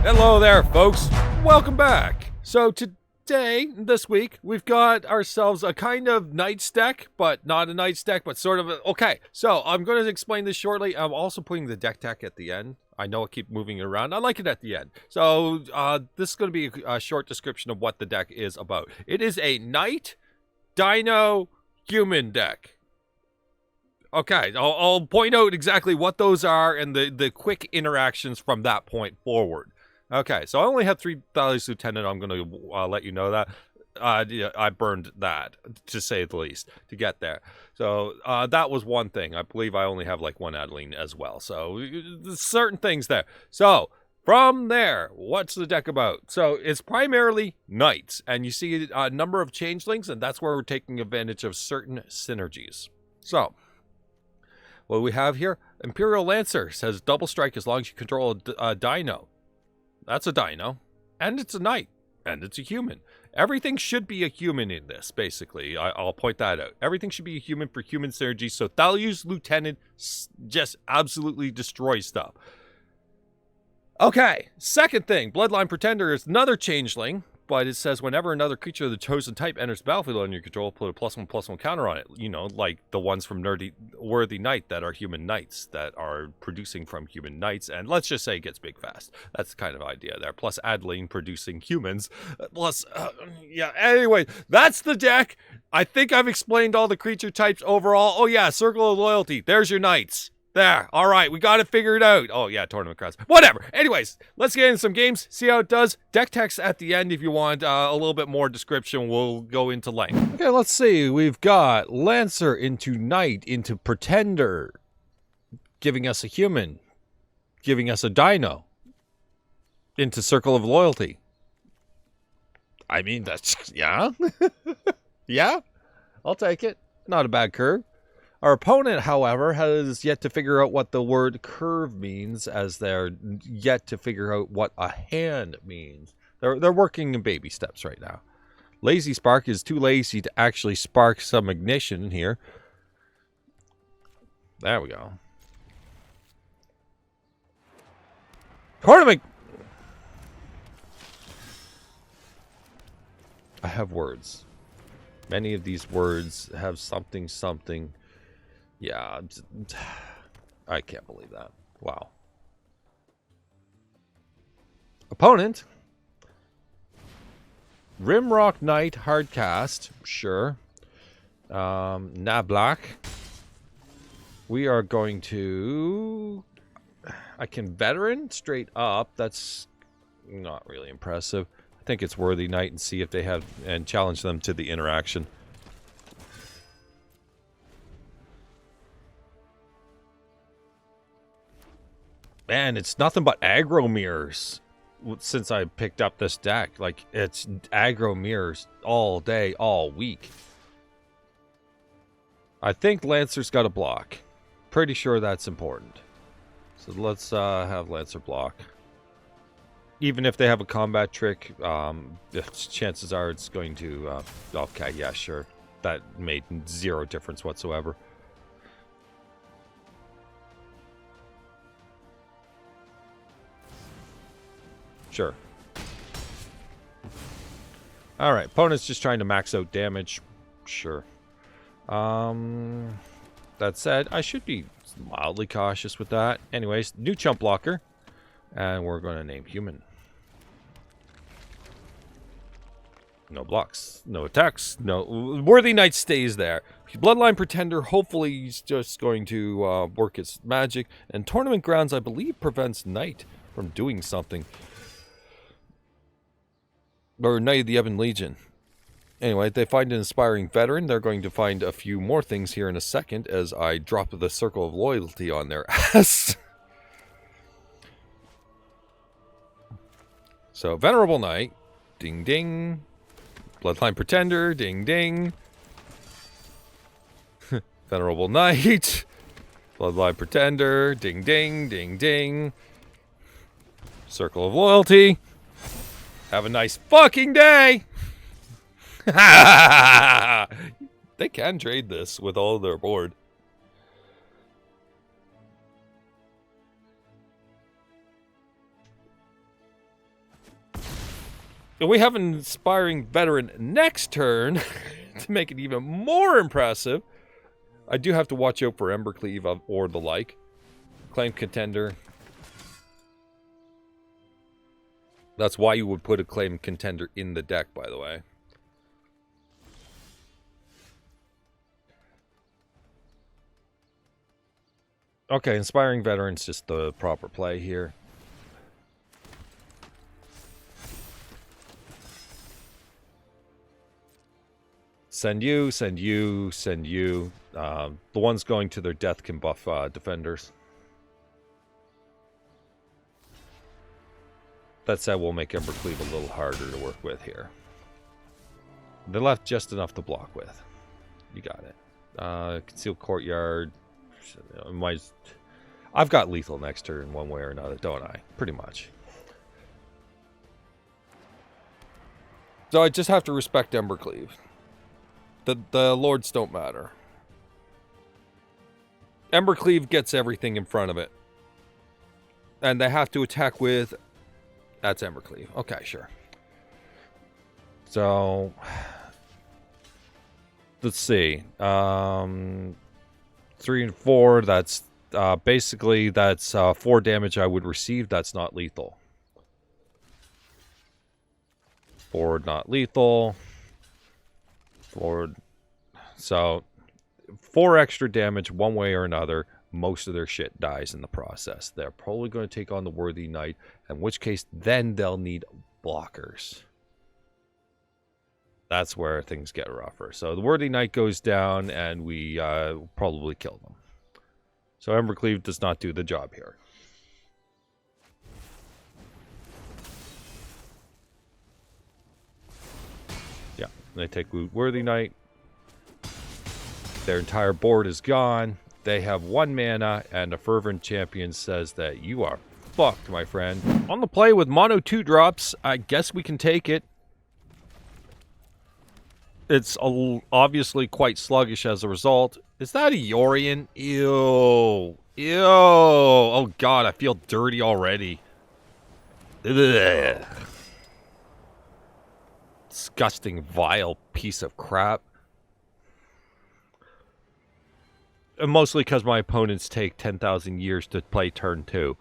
Hello there, folks. Welcome back. So this week, we've got ourselves a kind of Knights deck, but not a Knights deck, but sort of okay, so I'm going to explain this shortly. I'm also putting the deck tech at the end. I know I keep moving it around. I like it at the end. So this is going to be a short description of what the deck is about. It is a Knight, Dino, Human deck. Okay, I'll point out exactly what those are and the quick interactions from that point forward. Okay, so I only have 3 values lieutenant. I'm going to let you know that. Yeah, I burned that, to say the least, to get there. So that was one thing. I believe I only have like 1 Adeline as well. So certain things there. So from there, what's the deck about? So it's primarily Knights, and you see a number of changelings, and that's where we're taking advantage of certain synergies. So what we have here, Imperial Lancer says double strike as long as you control a dino. That's a dino, and it's a knight, and it's a human. Everything should be a human in this, basically. I'll point that out. Everything should be a human for human synergy, so Thalia's Lieutenant just absolutely destroys stuff. Okay, second thing, Bloodline Pretender is another changeling, but it says whenever another creature of the chosen type enters the battlefield under your control, put a +1/+1 counter on it. You know, like the ones from Worthy Knight that are human knights that are producing from human knights. And let's just say it gets big fast. That's the kind of idea there. Plus Adeline producing humans. Yeah, anyway, that's the deck. I think I've explained all the creature types overall. Oh yeah, Circle of Loyalty. There's your knights. There. All right. We got it figured out. Oh, yeah. Tournament crowds. Whatever. Anyways, let's get in some games. See how it does. Deck text at the end if you want a little bit more description. We'll go into length. Okay, let's see. We've got Lancer into Knight into Pretender. Giving us a human. Giving us a dino. Into Circle of Loyalty. I mean, that's... Yeah. Yeah. I'll take it. Not a bad curve. Our opponent, however, has yet to figure out what the word curve means, as they're yet to figure out what a hand means. They're working in baby steps right now. Lazy Spark is too lazy to actually spark some ignition here. There we go. Tournament! I have words. Many of these words have something. Yeah, I can't believe that. Wow. Opponent. Rimrock Knight Hardcast. Sure. Nablak. We are going to... I can Veteran straight up. That's not really impressive. I think it's Worthy Knight and see if they have... and challenge them to the interaction. Man, it's nothing but aggro mirrors since I picked up this deck. Like, it's aggro mirrors all day, all week. I think Lancer's got a block. Pretty sure that's important. So let's have Lancer block. Even if they have a combat trick, chances are it's going to... okay, yeah, sure. That made 0 difference whatsoever. Sure. Alright, opponent's just trying to max out damage. Sure. That said, I should be mildly cautious with that. Anyways, new chump blocker. And we're going to name human. No blocks. No attacks. No. Worthy Knight stays there. Bloodline Pretender, hopefully he's just going to work his magic. And Tournament Grounds, I believe, prevents Knight from doing something. Or Knight of the Ebon Legion. Anyway, they find an Inspiring Veteran. They're going to find a few more things here in a second as I drop the Circle of Loyalty on their ass. So, Venerable Knight. Ding ding. Bloodline Pretender. Ding ding. Venerable Knight. Bloodline Pretender. Ding ding. Ding ding. Circle of Loyalty. Have a nice fucking day! They can trade this with all their board. And we have an Inspiring Veteran next turn to make it even more impressive. I do have to watch out for Embercleave or the like. Claim Contender. That's why you would put a Claim Contender in the deck, by the way. Okay, Inspiring Veteran's just the proper play here. Send you, send you, send you. The ones going to their death can buff defenders. That said, we'll make Embercleave a little harder to work with here. They left just enough to block with. You got it. Concealed Courtyard. I've got lethal next turn one way or another, don't I? Pretty much. So I just have to respect Embercleave. The lords don't matter. Embercleave gets everything in front of it. And they have to attack with... That's Embercleave. Okay, sure. So... Let's see. 3 and 4, that's... basically, that's 4 damage I would receive. That's not lethal. 4 not lethal. 4... So, 4 extra damage one way or another. Most of their shit dies in the process. They're probably going to take on the Worthy Knight, in which case then they'll need blockers. That's where things get rougher. So the Worthy Knight goes down, and we probably kill them. So Embercleave does not do the job here. Yeah, they take Worthy Knight. Their entire board is gone. They have 1 mana, and a Fervent Champion says that you are fucked, my friend. On the play with mono 2-drops, I guess we can take it. It's obviously quite sluggish as a result. Is that a Yorion? Ew. Ew. Oh god, I feel dirty already. Ugh. Disgusting, vile piece of crap. And mostly because my opponents take 10,000 years to play turn 2.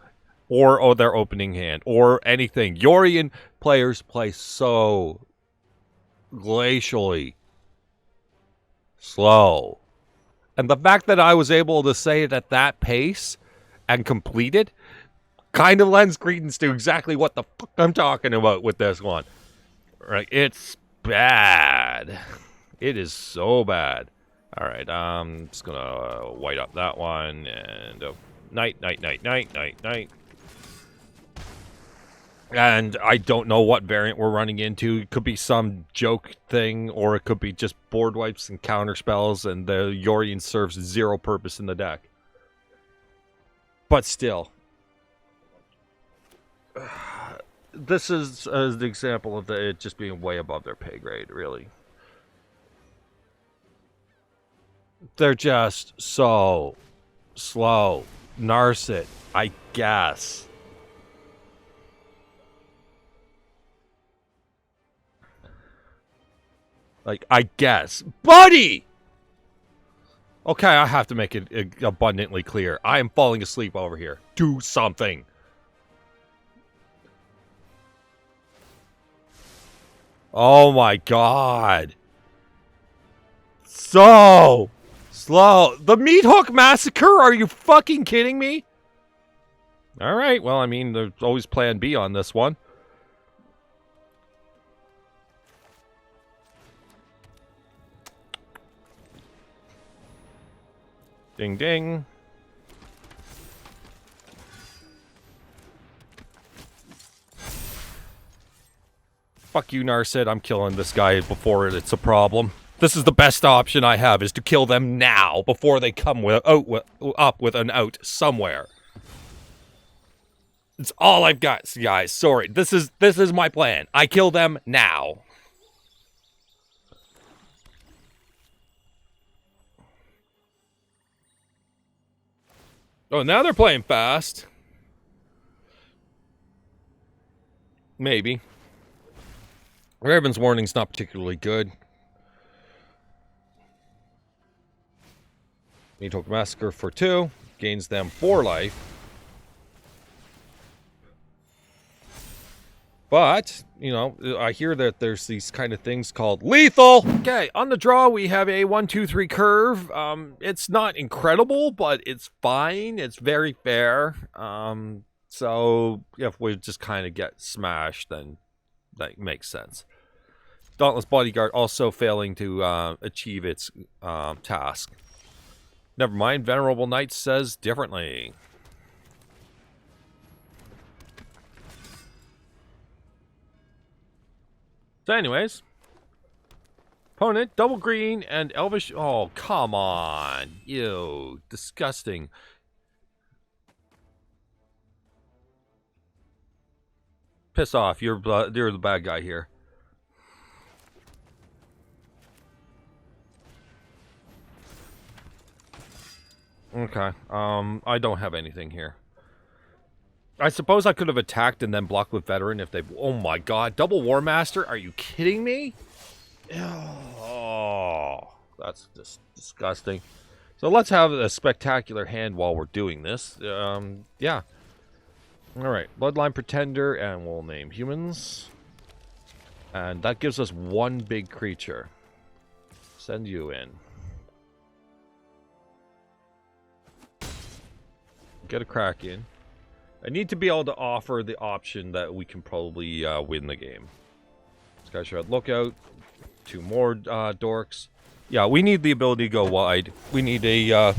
Or their opening hand. Or anything. Yorion players play so glacially slow. And the fact that I was able to say it at that pace and complete it kind of lends credence to exactly what the fuck I'm talking about with this one. Right? It's bad. It is so bad. Alright, I'm just gonna white up that one, and night. And I don't know what variant we're running into. It could be some joke thing, or it could be just board wipes and counter spells, and the Yorion serves 0 purpose in the deck. But still. This is an example of it just being way above their pay grade, really. They're just so slow. Narset, I guess. Like, I guess. Buddy! Okay, I have to make it abundantly clear. I am falling asleep over here. Do something. Oh my god. So slow. The Meat Hook Massacre? Are you fucking kidding me? Alright, well, I mean, there's always plan B on this one. Ding ding. Fuck you, Narset. I'm killing this guy before it's a problem. This is the best option I have, is to kill them now before they come up with an out somewhere. It's all I've got, guys. Sorry. This is my plan. I kill them now. Oh, now they're playing fast. Maybe. Raven's Warning's not particularly good. Token Massacre for 2. Gains them 4 life. But, you know, I hear that there's these kind of things called lethal. Okay, on the draw we have a 1-2-3 curve. It's not incredible, but it's fine. It's very fair. So if we just kind of get smashed, then that makes sense. Dauntless Bodyguard also failing to achieve its task. Never mind, Venerable Knight says differently. So anyways, opponent, double green and elvish. Oh, come on. Ew, disgusting. Piss off, you're the bad guy here. Okay, I don't have anything here. I suppose I could have attacked and then blocked with Veteran if they... Oh my god, double War Master? Are you kidding me? Oh, that's just disgusting. So let's have a spectacular hand while we're doing this. Yeah. Alright, Bloodline Pretender, and we'll name humans. And that gives us 1 big creature. Send you in. Get a crack in. I need to be able to offer the option that we can probably win the game. Sky Shroud Lookout. 2 more dorks. Yeah, we need the ability to go wide. We need a...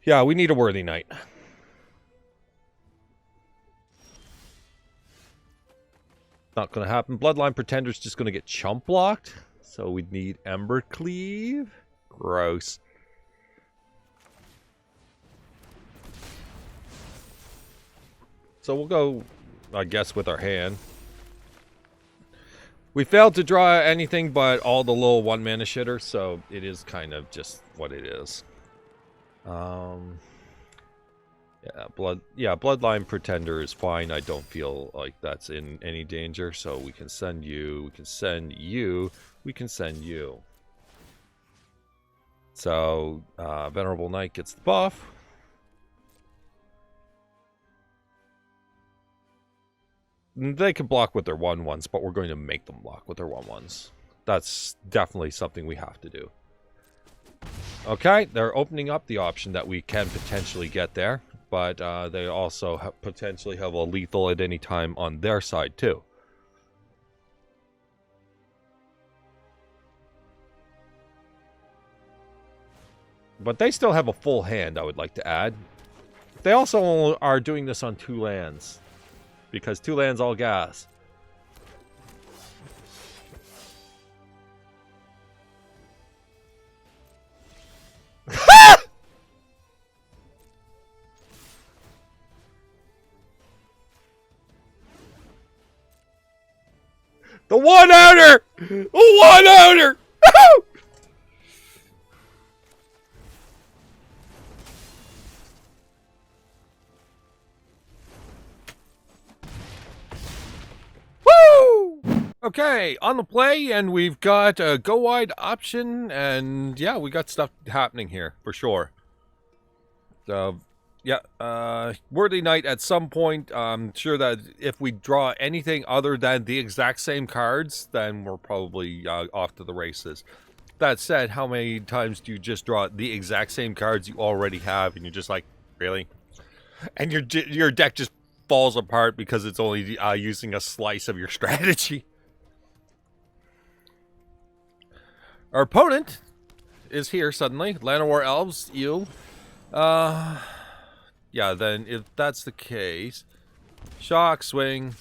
yeah, we need a Worthy Knight. Not going to happen. Bloodline Pretender's just going to get chump blocked. So we need Embercleave. Gross. So we'll go, I guess, with our hand. We failed to draw anything but all the little 1-mana shitters, so it is kind of just what it is. Yeah, Bloodline Pretender is fine. I don't feel like that's in any danger, so we can send you, we can send you, we can send you. So, Venerable Knight gets the buff. They can block with their 1/1s, but we're going to make them block with their 1/1s. That's definitely something we have to do. Okay, they're opening up the option that we can potentially get there, but they also potentially have a lethal at any time on their side, too. But they still have a full hand, I would like to add. They also are doing this on 2 lands. Because 2 lands all gas. The 1-outer! The 1-outer! Okay, on the play, and we've got a go wide option, and yeah, we got stuff happening here, for sure. So, yeah, Worthy Knight at some point, I'm sure that if we draw anything other than the exact same cards, then we're probably off to the races. That said, how many times do you just draw the exact same cards you already have, and you're just like, really? And your deck just falls apart because it's only using a slice of your strategy. Our opponent is here suddenly. Llanowar Elves, you. Yeah, then if that's the case, shock, swing.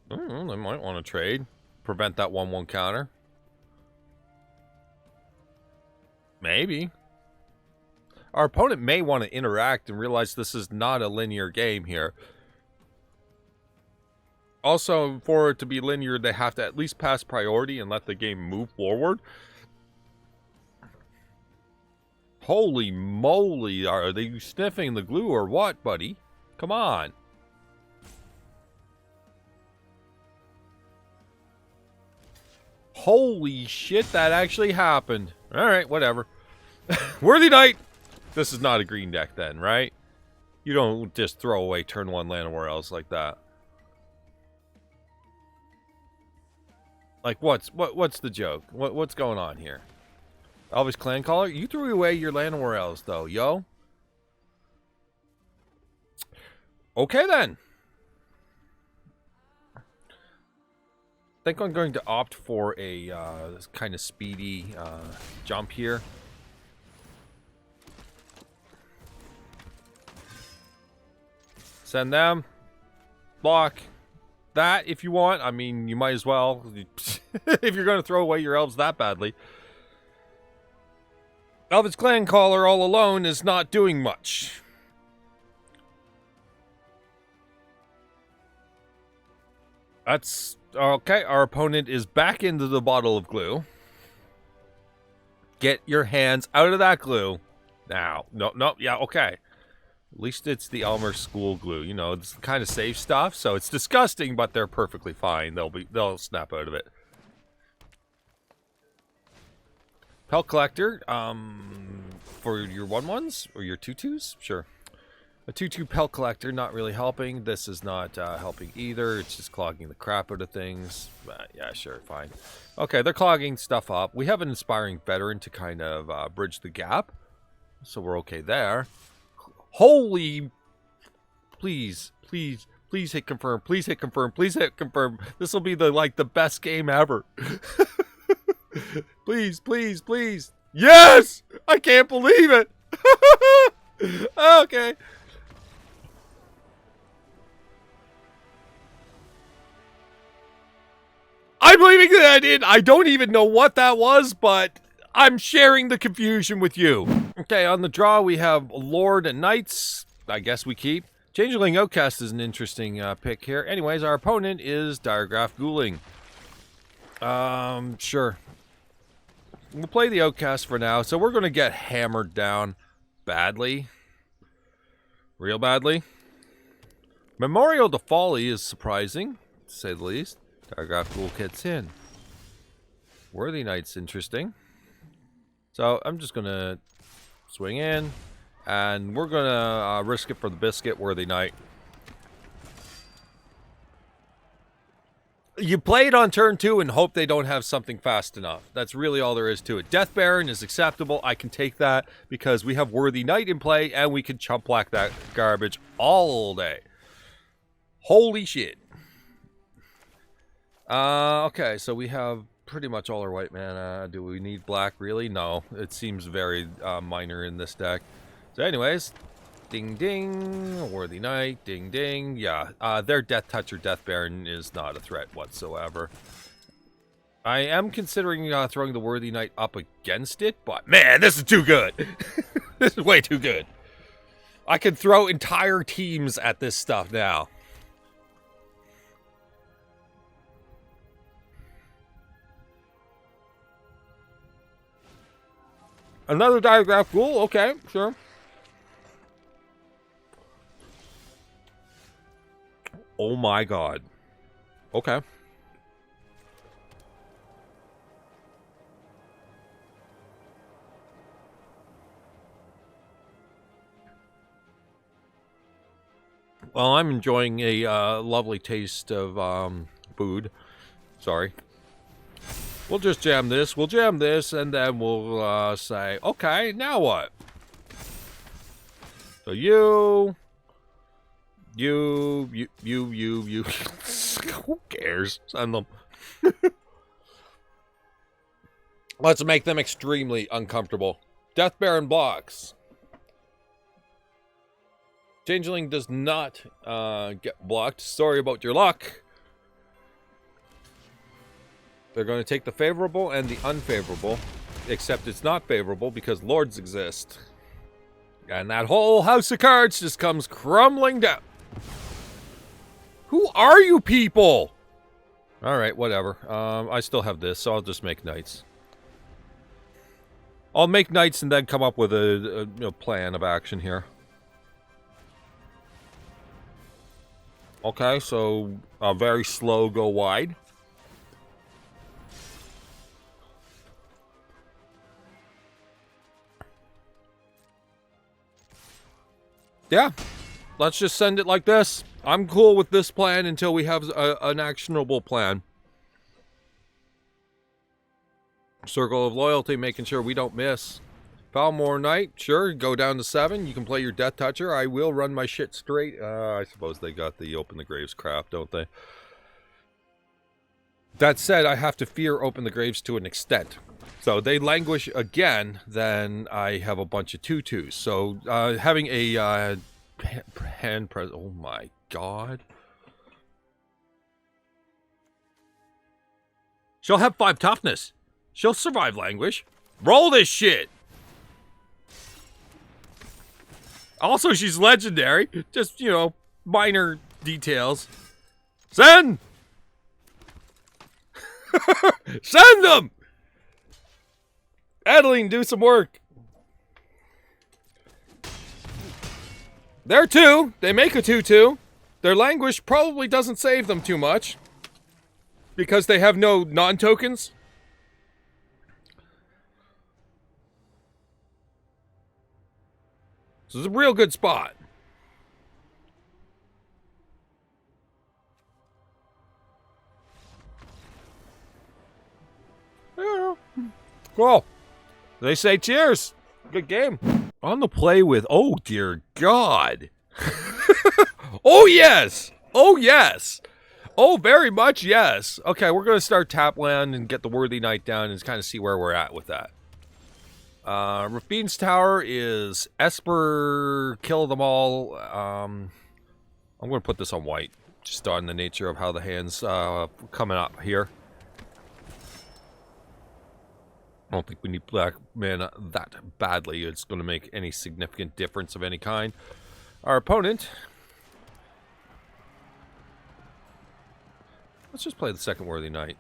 They might want to trade. Prevent that 1/1 counter. Maybe. Our opponent may want to interact and realize this is not a linear game here. Also, for it to be linear, they have to at least pass priority and let the game move forward. Holy moly, are they sniffing the glue or what, buddy? Come on. Holy shit, that actually happened. Alright, whatever. Worthy Knight! This is not a green deck then, right? You don't just throw away turn 1 land anywhere else like that. Like, what's the joke? What's going on here? Elvish Clan Caller? You threw away your land anywhere else, though, yo. Okay, then. I think I'm going to opt for a kind of speedy jump here. Send them. Block. That, if you want. I mean, you might as well. If you're going to throw away your elves that badly. Elvish Clan Caller all alone is not doing much. That's... Okay, our opponent is back into the bottle of glue. Get your hands out of that glue. Now. No, yeah, okay. At least it's the Elmer School glue. You know, it's kind of safe stuff, so it's disgusting, but they're perfectly fine. They'll snap out of it. Pelt Collector, for your 1/1s or your 2/2s? Sure. A 2/2 Pelt Collector, not really helping. This is not helping either. It's just clogging the crap out of things. Yeah, sure, fine. Okay, they're clogging stuff up. We have an Inspiring Veteran to kind of bridge the gap. So we're okay there. Holy... Please hit confirm. Please hit confirm. Please hit confirm. This will be the best game ever. Please. Yes! I can't believe it. Okay. I'm believing that I did. I don't even know what that was, but I'm sharing the confusion with you. Okay, on the draw we have Lord and Knights. I guess we keep. Changeling Outcast is an interesting pick here. Anyways, our opponent is Diregraph Ghouling. Sure. We'll play the Outcast for now. So we're going to get hammered down badly. Real badly. Memorial to Folly is surprising, to say the least. Diregraph Ghoul kits in. Worthy Knight's interesting. So I'm just going to swing in. And we're going to risk it for the biscuit, Worthy Knight. You play it on turn 2 and hope they don't have something fast enough. That's really all there is to it. Death Baron is acceptable. I can take that because we have Worthy Knight in play and we can chump block that garbage all day. Holy shit. Okay, so we have pretty much all our white mana. Do we need black really? No, it seems very minor in this deck. So anyways, ding ding, Worthy Knight, ding ding. Yeah, their Death Touch or Death Baron is not a threat whatsoever. I am considering throwing the Worthy Knight up against it, but man, this is too good. This is way too good. I can throw entire teams at this stuff now. Another Diregraph Ghoul, okay, sure. Oh my god. Okay. Well, I'm enjoying a lovely taste of food. Sorry. We'll just jam this, and then we'll say, okay, now what? So you... Who cares? Send them. Let's make them extremely uncomfortable. Death Baron blocks. Changeling does not get blocked. Sorry about your luck. They're going to take the favorable and the unfavorable. Except it's not favorable because lords exist. And that whole house of cards just comes crumbling down. Who are you people? Alright, whatever. I still have this, so I'll just make knights. I'll make knights and then come up with a plan of action here. Okay, so a very slow go wide. Yeah, let's just send it like this. I'm cool with this plan until we have an actionable plan. Circle of Loyalty, making sure we don't miss. Falmore Knight, sure, go down to 7. You can play your Death Toucher. I will run my shit straight. I suppose they got the Open the Graves crap, don't they? That said, I have to fear Open the Graves to an extent. So they languish again, then I have a bunch of 2/2s. So having a hand press. Oh my god. She'll have 5 toughness. She'll survive languish. Roll this shit. Also, she's legendary. Just, you know, minor details. Send! Send them! Adeline, do some work. They're 2. They make a 2/2. Their languish probably doesn't save them too much. Because they have no non-tokens. So it's a real good spot. Yeah. Cool. They say cheers. Good game. On the play with, oh dear God. Oh yes. Oh yes. Oh, very much yes. Okay, we're going to start tap land and get the Worthy Knight down and kind of see where we're at with that. Rafine's Tower is Esper, kill them all. I'm going to put this on white, just on the nature of how the hand's coming up here. I don't think we need black mana that badly. It's going to make any significant difference of any kind. Our opponent... Let's just play the second Worthy Knight.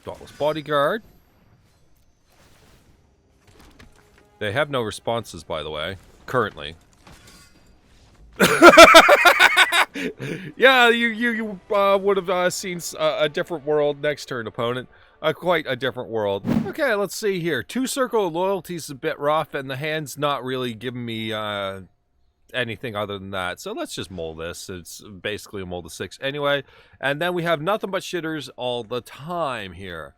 Dauntless Bodyguard. They have no responses, by the way, currently. Yeah, you would have seen a different world next turn, opponent. Quite a different world. Okay, let's see here. 2 Circle of Loyalty is a bit rough, and the hand's not really giving me anything other than that. So let's just mold this. It's basically a mold of 6 anyway. And then we have nothing but shitters all the time here.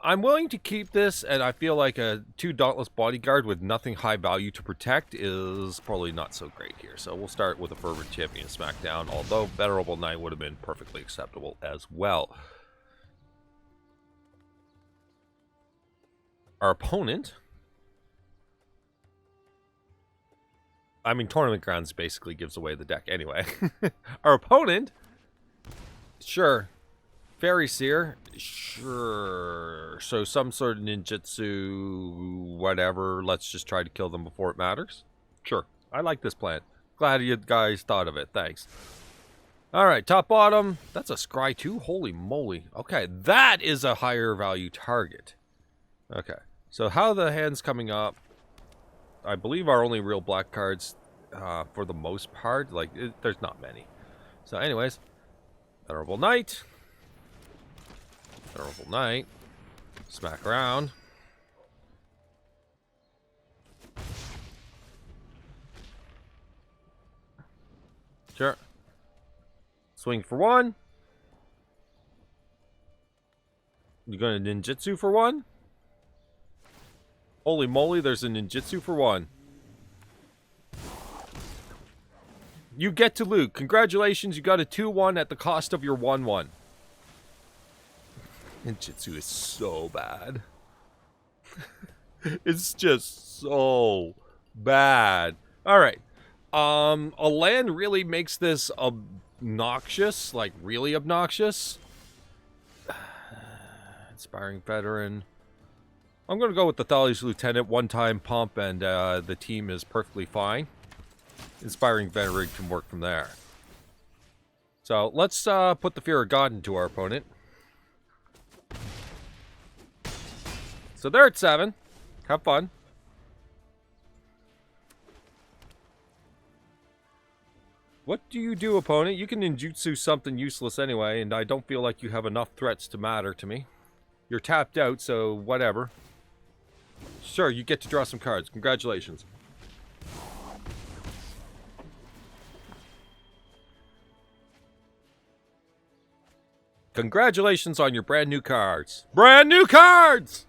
I'm willing to keep this, and I feel like a 2 Dauntless Bodyguard with nothing high value to protect is probably not so great here. So we'll start with a Fervent Champion Smackdown, although Venerable Knight would have been perfectly acceptable as well. Our opponent... I mean, Tournament Grounds basically gives away the deck anyway. Our opponent... Sure. Fairy Seer, sure. So some sort of ninjutsu, whatever. Let's just try to kill them before it matters. Sure. I like this plan. Glad you guys thought of it. Thanks. Alright, top bottom. That's a Scry 2? Holy moly. Okay, that is a higher value target. Okay. So how the hand's coming up. I believe our only real black cards, for the most part. Like, there's not many. So anyways. Venerable Knight. Venerable Knight. Smack around. Sure. Swing for 1. You going to ninjutsu for 1? Holy moly, there's a ninjutsu for 1. You get to loot. Congratulations, you got a 2/1 at the cost of your 1/1. Ninjutsu is so bad. It's just so bad. Alright. A land really makes this obnoxious. Like, really obnoxious. Inspiring Veteran. I'm going to go with the Thales Lieutenant. One-time pump, and the team is perfectly fine. Inspiring Veteran can work from there. So, let's put the Fear of God into our opponent. So they're at 7. Have fun. What do you do, opponent? You can ninjutsu something useless anyway, and I don't feel like you have enough threats to matter to me. You're tapped out, so whatever. Sure, you get to draw some cards. Congratulations. Congratulations on your brand new cards. Brand new cards!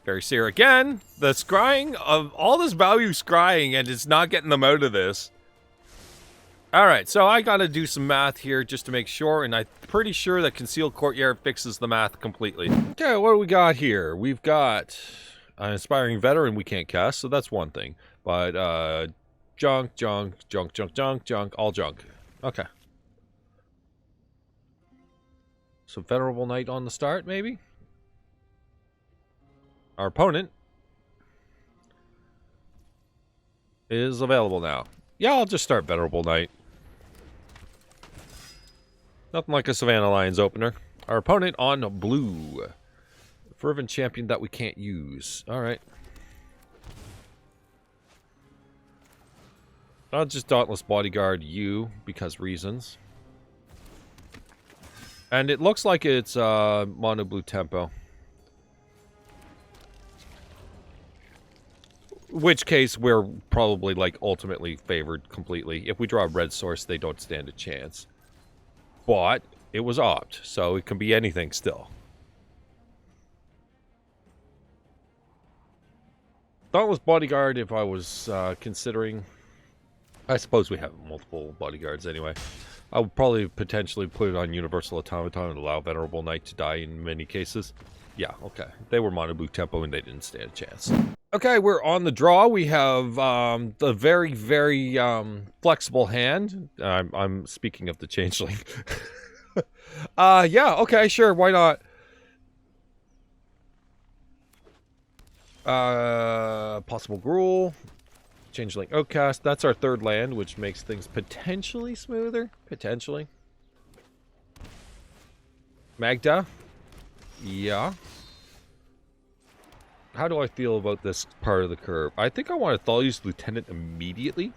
Very Seer again. The scrying of all this value scrying, and it's not getting them out of this. Alright, so I gotta do some math here just to make sure, and I'm pretty sure that Concealed Courtyard fixes the math completely. Okay, what do we got here? We've got an Inspiring Veteran we can't cast, so that's one thing. But, junk, all junk. Okay. So Venerable Knight on the start, maybe? Our opponent is available now. Yeah, I'll just start Venerable Knight. Nothing like a Savannah Lions opener. Our opponent on blue. Fervent Champion that we can't use. Alright. I'll just Dauntless Bodyguard you, because reasons. And it looks like it's mono blue tempo. Which case, we're probably, like, ultimately favored completely. If we draw a red source, they don't stand a chance. But it was opt, so it can be anything still. Dauntless Bodyguard, if I was considering... I suppose we have multiple bodyguards anyway. I would probably potentially put it on Universal Automaton and allow Venerable Knight to die in many cases. Yeah, okay. They were mono blue tempo and they didn't stand a chance. Okay, we're on the draw. We have the very, very flexible hand. I'm speaking of the Changeling. Yeah, okay, sure, why not? Possible Gruul. Changeling Outcast. That's our third land, which makes things potentially smoother. Potentially. Magda. Yeah. How do I feel about this part of the curve? I think I want to Thalia's Lieutenant immediately.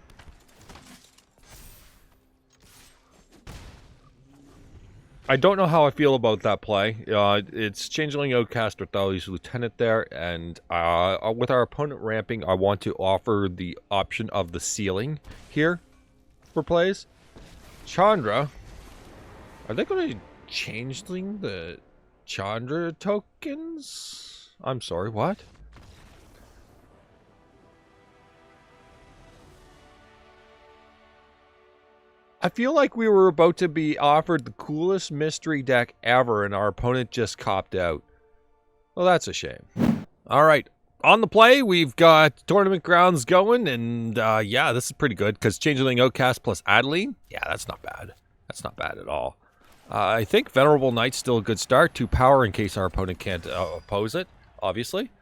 I don't know how I feel about that play. It's Changeling Outcast or Thalia's Lieutenant there, and with our opponent ramping, I want to offer the option of the ceiling here for plays. Chandra. Are they going to Changeling the Chandra tokens? I'm sorry, what? I feel like we were about to be offered the coolest mystery deck ever, and our opponent just copped out. Well, that's a shame. All right, on the play, we've got Tournament Grounds going, and yeah, this is pretty good, because Changeling Outcast plus Adeline, yeah, that's not bad. That's not bad at all. I think Venerable Knight's still a good start. 2 power in case our opponent can't oppose it, obviously.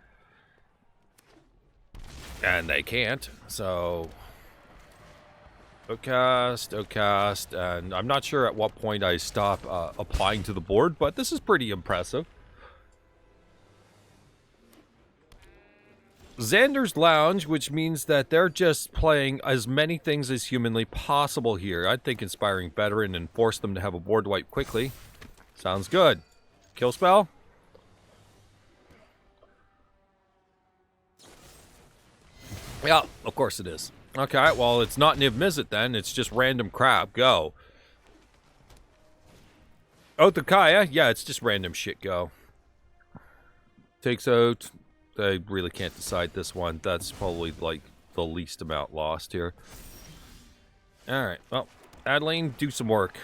And they can't, so... Outcast, and I'm not sure at what point I stop applying to the board, but this is pretty impressive. Xander's Lounge, which means that they're just playing as many things as humanly possible here. I'd think Inspiring Veteran and force them to have a board wipe quickly. Sounds good. Kill spell? Yeah, of course it is. Okay, well, it's not Niv Mizzet then. It's just random crap. Go. Othakaya? Yeah, it's just random shit. Go. Takes out... I really can't decide this one. That's probably, like, the least amount lost here. Alright, well, Adeline, do some work.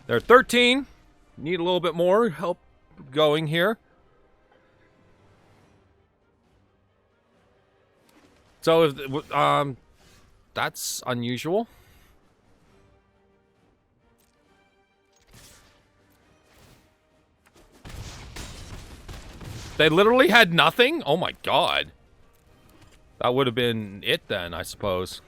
They're 13. Need a little bit more help going here. So, if, that's unusual. They literally had nothing? Oh my god. That would have been it then, I suppose.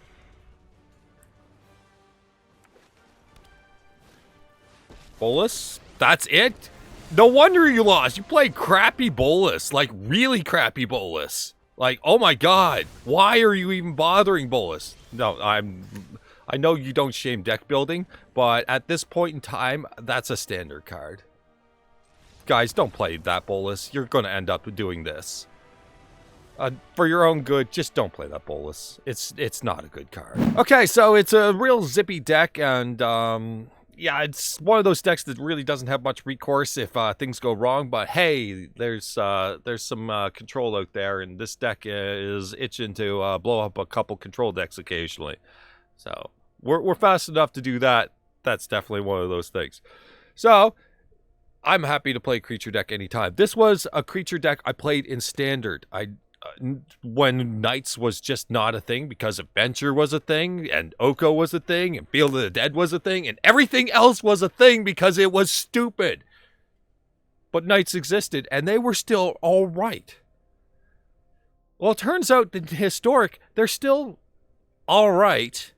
Bolus? That's it? No wonder you lost. You played crappy Bolus. Like, really crappy Bolus. Like, oh my god, why are you even bothering Bolus? No, I know you don't shame deck building, but at this point in time, that's a standard card. Guys, don't play that Bolus. You're going to end up doing this. For your own good, just don't play that Bolus. It's not a good card. Okay, so it's a real zippy deck, and yeah, it's one of those decks that really doesn't have much recourse if things go wrong. But hey, there's some control out there, and this deck is itching to blow up a couple control decks occasionally. So we're fast enough to do that. That's definitely one of those things. So I'm happy to play creature deck anytime. This was a creature deck I played in Standard. When Knights was just not a thing, because Adventure was a thing, and Oko was a thing, and Field of the Dead was a thing, and everything else was a thing because it was stupid. But Knights existed, and they were still all right. Well, it turns out that Historic, they're still all right,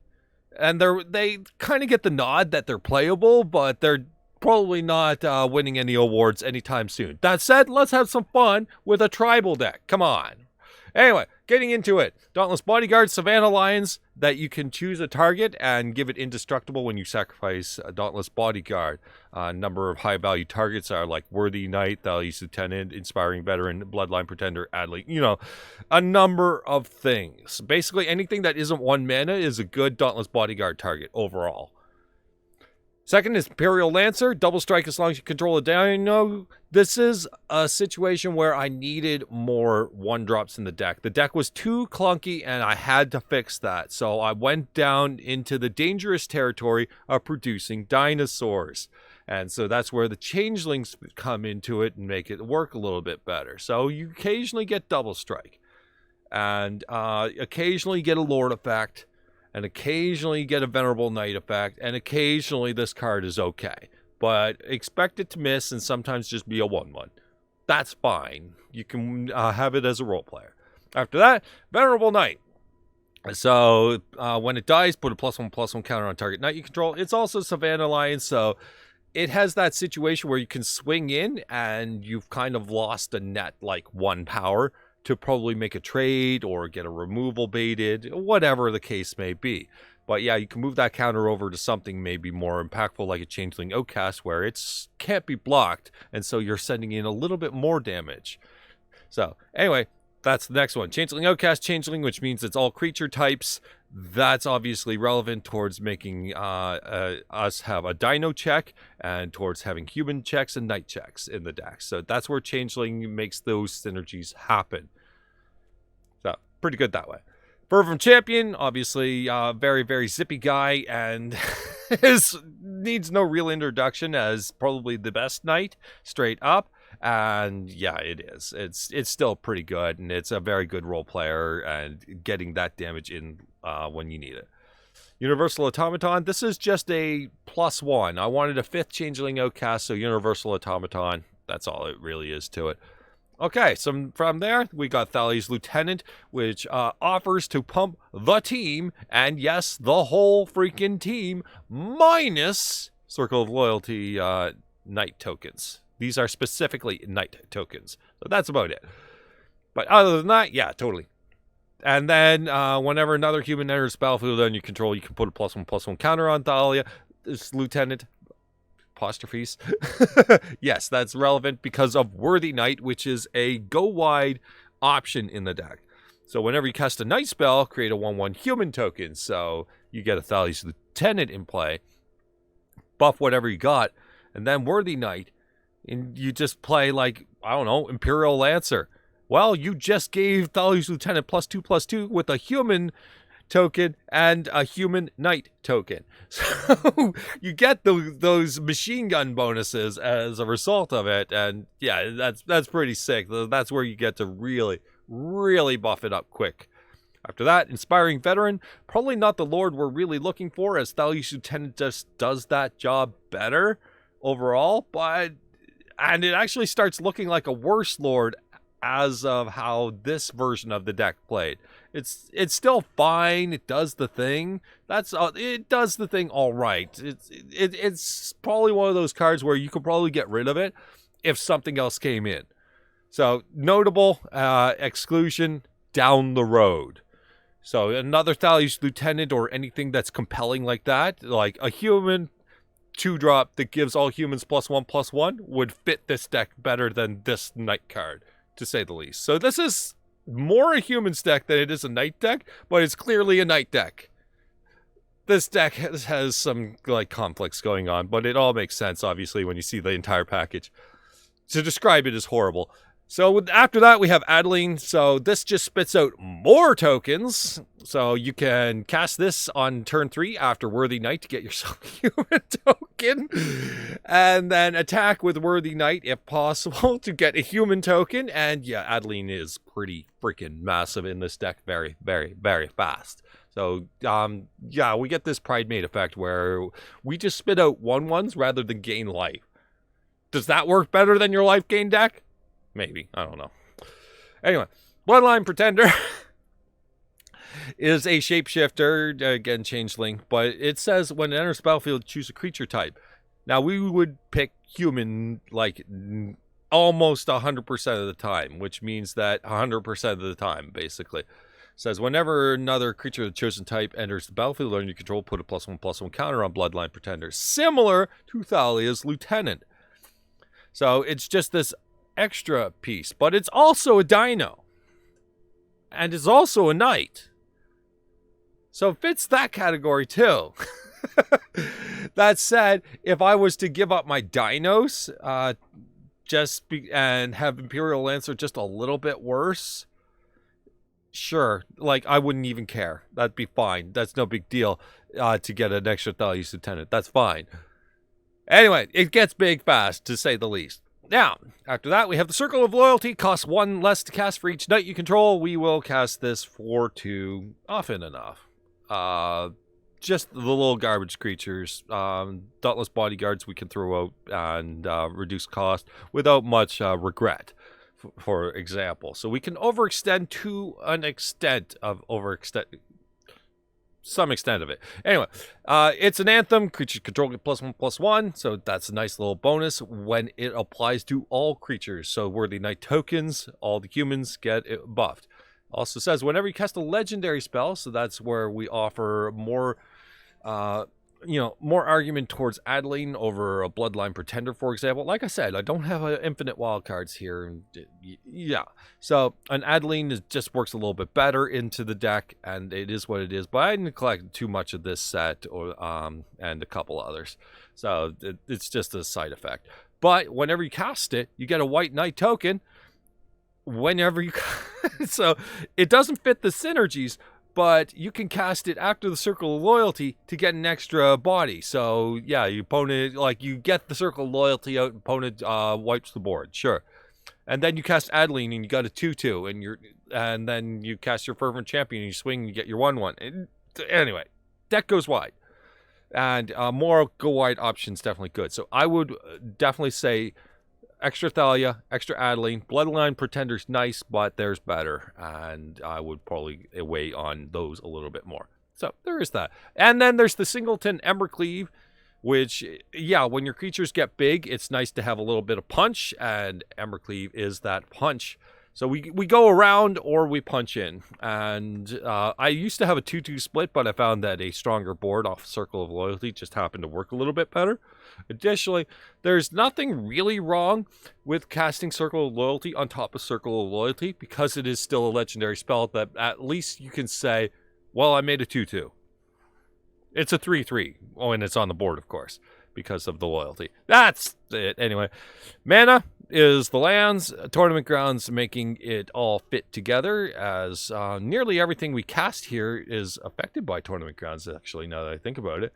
and they kind of get the nod that they're playable, but they're probably not winning any awards anytime soon. That said, let's have some fun with a tribal deck. Come on. Anyway, getting into it. Dauntless Bodyguard, Savannah Lions, that you can choose a target and give it indestructible when you sacrifice a Dauntless Bodyguard. A number of high-value targets are like Worthy Knight, Dauntless Lieutenant, Inspiring Veteran, Bloodline Pretender, Adley. You know, a number of things. Basically, anything that isn't 1 mana is a good Dauntless Bodyguard target overall. Second is Imperial Lancer, double strike as long as you control a dino. This is a situation where I needed more 1-drops in the deck. The deck was too clunky and I had to fix that. So I went down into the dangerous territory of producing dinosaurs. And so that's where the changelings come into it and make it work a little bit better. So you occasionally get double strike. And occasionally get a Lord effect. And occasionally you get a Venerable Knight effect, and occasionally this card is okay. But expect it to miss and sometimes just be a 1/1. That's fine. You can have it as a role player. After that, Venerable Knight. So when it dies, put a +1/+1 counter on target knight you control. It's also Savannah Lions, so it has that situation where you can swing in and you've kind of lost a net like 1 power to probably make a trade or get a removal baited, whatever the case may be. But yeah, you can move that counter over to something maybe more impactful like a Changeling Outcast where it can't be blocked, and so you're sending in a little bit more damage. So anyway, that's the next one. Changeling Outcast, Changeling, which means it's all creature types. That's obviously relevant towards making us have a dino check and towards having human checks and knight checks in the deck. So that's where Changeling makes those synergies happen. So pretty good that way. Fervent Champion, obviously very, very zippy guy and needs no real introduction as probably the best knight straight up. And yeah, it is. It's still pretty good, and it's a very good role player and getting that damage in when you need it. Universal Automaton, this is just a +1. I wanted a 5th Changeling Outcast, so Universal Automaton, that's all it really is to it. Okay, so from there, we got Thales Lieutenant, which offers to pump the team, and yes, the whole freaking team, minus Circle of Loyalty Knight tokens. These are specifically Knight tokens. So that's about it. But other than that, yeah, totally. And then whenever another human enters the battlefield under your control, you can put a +1/+1 counter on Thalia. This Lieutenant, apostrophes. Yes, that's relevant because of Worthy Knight, which is a go-wide option in the deck. So whenever you cast a Knight spell, create a 1/1 human token. So you get a Thales Lieutenant in play. Buff whatever you got. And then Worthy Knight. And you just play like, I don't know, Imperial Lancer. Well, you just gave Thales Lieutenant +2/+2 with a human token and a human knight token. So you get those machine gun bonuses as a result of it. And yeah, that's pretty sick. That's where you get to really, really buff it up quick. After that, Inspiring Veteran, probably not the Lord we're really looking for, as Thales Lieutenant just does that job better overall, and it actually starts looking like a worse Lord as of how this version of the deck played. It's still fine. It does the thing. It does the thing all right. It's probably one of those cards where you could probably get rid of it if something else came in. So notable exclusion down the road. So another Thales Lieutenant or anything that's compelling like that, like a human 2-drop that gives all humans +1/+1 would fit this deck better than this Knight card, to say the least. So this is more a humans deck than it is a knight deck, but it's clearly a knight deck. This deck has some like conflicts going on, but it all makes sense, obviously, when you see the entire package. To describe it is horrible. So after that, we have Adeline. So this just spits out more tokens. So you can cast this on turn 3 after Worthy Knight to get yourself a human token. And then attack with Worthy Knight if possible to get a human token. And yeah, Adeline is pretty freaking massive in this deck. Very, very, very fast. So, yeah, we get this Pride Mate effect where we just spit out 1/1s rather than gain life. Does that work better than your life gain deck? Maybe. I don't know. Anyway, Bloodline Pretender is a shapeshifter, again, changeling, but it says when it enters the battlefield, choose a creature type. Now, we would pick human, like, almost 100% of the time, which means that 100% of the time, basically. It says whenever another creature of the chosen type enters the battlefield under your control, put a +1/+1 counter on Bloodline Pretender, similar to Thalia's Lieutenant. So it's just this extra piece, but it's also a dino. And it's also a knight. So it fits that category too. That said, if I was to give up my dinos and have Imperial Lancer just a little bit worse, sure, like I wouldn't even care. That'd be fine. That's no big deal to get an extra Thalia's Lieutenant. That's fine. Anyway, it gets big fast, to say the least. Now, after that, we have the Circle of Loyalty. Costs 1 less to cast for each knight you control. We will cast this for 2 often enough. Just the little garbage creatures. Dauntless Bodyguards we can throw out and reduce cost without much regret, for example. So we can overextend to an extent of some extent of it. Anyway, it's an anthem. Creatures control get +1/+1, so that's a nice little bonus when it applies to all creatures. So Worthy Knight tokens, all the humans get it buffed. Also says whenever you cast a legendary spell, so that's where we offer more, more argument towards Adeline over a Bloodline Pretender, for example. Like I said, I don't have infinite wildcards here. Yeah, so an Adeline just works a little bit better into the deck, and it is what it is. But I neglected too much of this set, and a couple others, so it's just a side effect. But whenever you cast it, you get a White Knight token. Whenever you, so it doesn't fit the synergies, but you can cast it after the Circle of Loyalty to get an extra body. So, yeah, your opponent, like, you get the Circle of Loyalty out, opponent wipes the board, sure. And then you cast Adeline, and you got a 2/2, and then you cast your Fervent Champion, and you swing, and you get your 1/1. Anyway, deck goes wide. And more go-wide options definitely good. So I would definitely say extra Thalia, extra Adeline. Bloodline Pretender's nice, but there's better. And I would probably weigh on those a little bit more. So there is that. And then there's the Singleton Embercleave, which, yeah, when your creatures get big, it's nice to have a little bit of punch. And Embercleave is that punch. So we go around or we punch in. And I used to have a 2-2 split, but I found that a stronger board off Circle of Loyalty just happened to work a little bit better. Additionally, there's nothing really wrong with casting Circle of Loyalty on top of Circle of Loyalty because it is still a legendary spell that at least you can say, well, I made a 2-2. It's a 3-3. Oh, and it's on the board, of course, because of the loyalty. That's it. Anyway, mana is the lands, tournament grounds, making it all fit together, as nearly everything we cast here is affected by tournament grounds, actually, now that I think about it.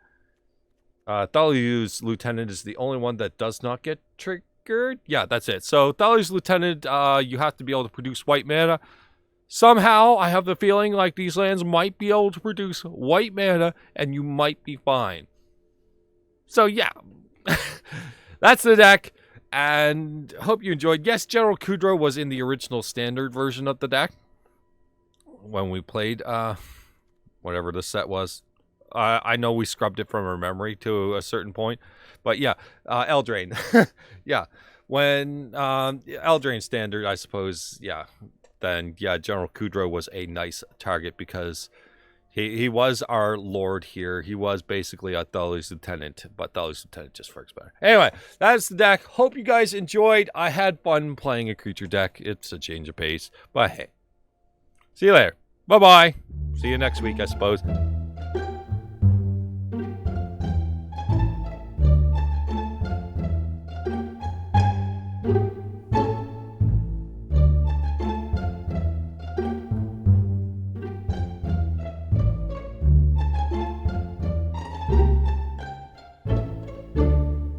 Thalia's Lieutenant is the only one that does not get triggered. Yeah, that's it. So Thalia's Lieutenant, you have to be able to produce white mana. Somehow, I have the feeling like these lands might be able to produce white mana, and you might be fine. So yeah, that's the deck, and hope you enjoyed. Yes, General Kudro was in the original standard version of the deck when we played whatever the set was. I know we scrubbed it from our memory to a certain point, but yeah, Eldraine. Yeah, when Eldraine standard, I suppose, yeah, then yeah, General Kudro was a nice target because he was our lord here. He was basically a Thalia's Lieutenant, but Thalia's Lieutenant just works better. Anyway, that's the deck. Hope you guys enjoyed. I had fun playing a creature deck. It's a change of pace, but hey. See you later. Bye-bye. See you next week, I suppose.